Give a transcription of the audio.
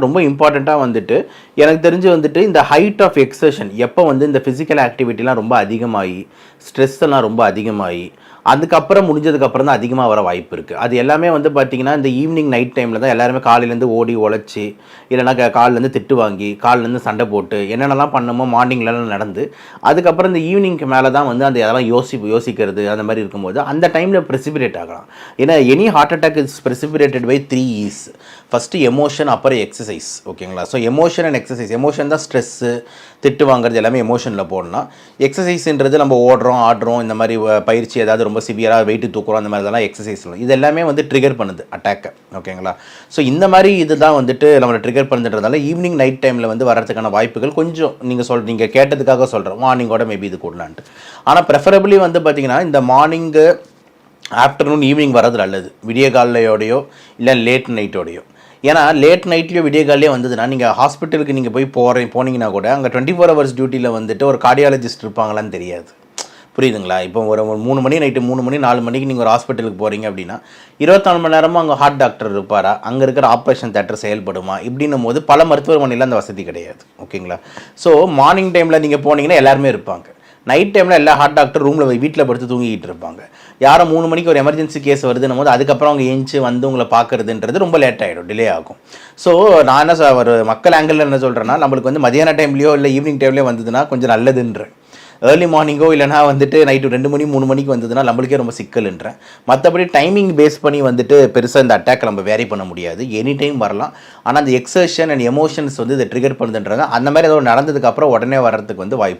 ரொம்ப இம்பார்ட்டண்ட்டாக வந்துட்டு எனக்கு தெரிஞ்சு வந்துட்டு இந்த ஹைட் ஆஃப் எக்ஸர்ஷன் எப்போ வந்து இந்த ஃபிசிக்கல் ஆக்டிவிட்டிலாம் ரொம்ப அதிகமாகி ஸ்ட்ரெஸ் எல்லாம் ரொம்ப அதிகமாகி அதுக்கப்புறம் முடிஞ்சதுக்கப்புறம் தான் அதிகமாக வர வாய்ப்பு இருக்குது. அது எல்லாமே வந்து பார்த்திங்கன்னா இந்த ஈவினிங் நைட் டைமில் தான் எல்லாருமே காலையிலேருந்து ஓடி உழைச்சி இல்லைனா காலிலேருந்து திட்டு வாங்கி காலிலேருந்து சண்டை போட்டு என்னென்னலாம் பண்ணமோ மார்னிங்லலாம் நடந்து அதுக்கப்புறம் இந்த ஈவினிங்க்கு மேலே தான் வந்து அந்த அதெல்லாம் யோசிக்கிறது அந்த மாதிரி இருக்கும்போது அந்த டைமில் ப்ரெசிபிரேட் ஆகலாம். ஏன்னா any heart attack is precipitated by 3 E's. First emotion, அப்புறம் எக்ஸசைஸ். ஓகேங்களா? So emotion and exercise. Emotion தான் ஸ்ட்ரெஸ்ஸு, திட்டு வாங்குறது எல்லாமே எமோஷனில் போடலாம். எக்ஸசைஸ்ன்றது நம்ம ஓடுறோம் ஆடுறோம் இந்த மாதிரி பயிற்சி ஏதாவது ரொம்ப சிவியராக வெயிட்டு தூக்குறோம் அந்த மாதிரி இதெல்லாம் எக்ஸசைஸ் சொல்லணும். இது எல்லாமே வந்து ட்ரிகர் பண்ணுது அட்டாக்கை. ஓகேங்களா? ஸோ இந்த மாதிரி இதுதான் வந்துட்டு நம்மளை ட்ரிகர் பண்ணுறதுனால ஈவினிங் நைட் டைமில் வந்து வரதுக்கான வாய்ப்புகள் கொஞ்சம் நீங்கள் கேட்டதுக்காக சொல்கிறேன். மார்னிங்கோட மேபி இது கூடலான்ட்டு. ஆனால் ப்ரெஃபரபிளி வந்து பார்த்திங்கன்னா இந்த மார்னிங்கு ஆஃப்டர்நூன் ஈவினிங் வர்றது நல்லது. விடிய காலையோடையோ இல்லை லேட் நைட்டோடையோ. ஏன்னா லேட் நைட்லேயோ விடிய காலையோ வந்ததுன்னா நீங்கள் ஹாஸ்பிட்டலுக்கு நீங்கள் போனீங்கன்னா கூட அங்கே 24 hours டியூட்டியில் வந்துட்டு ஒரு கார்டியாலஜிஸ்ட் இருப்பாங்களான்னு தெரியாது. புரியுதுங்களா? இப்போ ஒரு 3 மணி நைட்டு 3 மணி 4 மணிக்கு நீங்கள் ஒரு ஹாஸ்பிட்டலுக்கு போகிறீங்க அப்படின்னா 24 மணி நேரமும் அங்கே ஹார்ட் டாக்டர் இருப்பாரா, அங்கே இருக்கிற ஆப்ரேஷன் தேட்டர் செயல்படுமா இப்படின்னும் போது பல மருத்துவமனையில் அந்த வசதி கிடையாது. ஓகேங்களா? ஸோ மார்னிங் டைமில் நீங்கள் போனீங்கன்னா எல்லாருமே இருப்பாங்க. நைட் டைமில் எல்லா ஹார்ட் டாக்டர் ரூமில் வீட்டில் படுத்து தூங்கிட்டு இருப்பாங்க. யாரும் 3 மணிக்கு ஒரு எமர்ஜென்சி கேஸ் வருதுன்னும் போது அதுக்கப்புறம் அவங்க ஏஞ்சி வந்து உங்களை பார்க்குறதுன்றது ரொம்ப லேட் ஆகிடும், டிலே ஆகும். ஸோ நான் என்ன ஒரு மக்கள் ஆங்கிளில் என்ன சொல்கிறேன்னா, நம்மளுக்கு வந்து மதியான டைம்லையோ இல்லை ஈவினிங் டைம்லையோ வந்ததுன்னா கொஞ்சம் நல்லதுன்றேன். ஏர்லி மார்னிங்கோ இல்லைனா வந்துட்டு நைட்டு 2 மணி 3 மணிக்கு வந்ததுன்னா நம்மளுக்கே ரொம்ப சிக்கல்ன்றேன். மற்றபடி டைமிங் பேஸ் பண்ணி வந்துட்டு பெருசாக இந்த அட்டாக் நம்ம வேரி பண்ண முடியாது. எனி டைம் வரலாம். ஆனால் அந்த எக்ஸர்ஷன் அண்ட் எமோஷன்ஸ் வந்து இதை ட்ரிகர் பண்ணுதுன்றாங்க. அந்த மாதிரி ஏதோ நடந்ததுக்கப்புறம் உடனே வர்றதுக்கு வந்து வாய்ப்பு.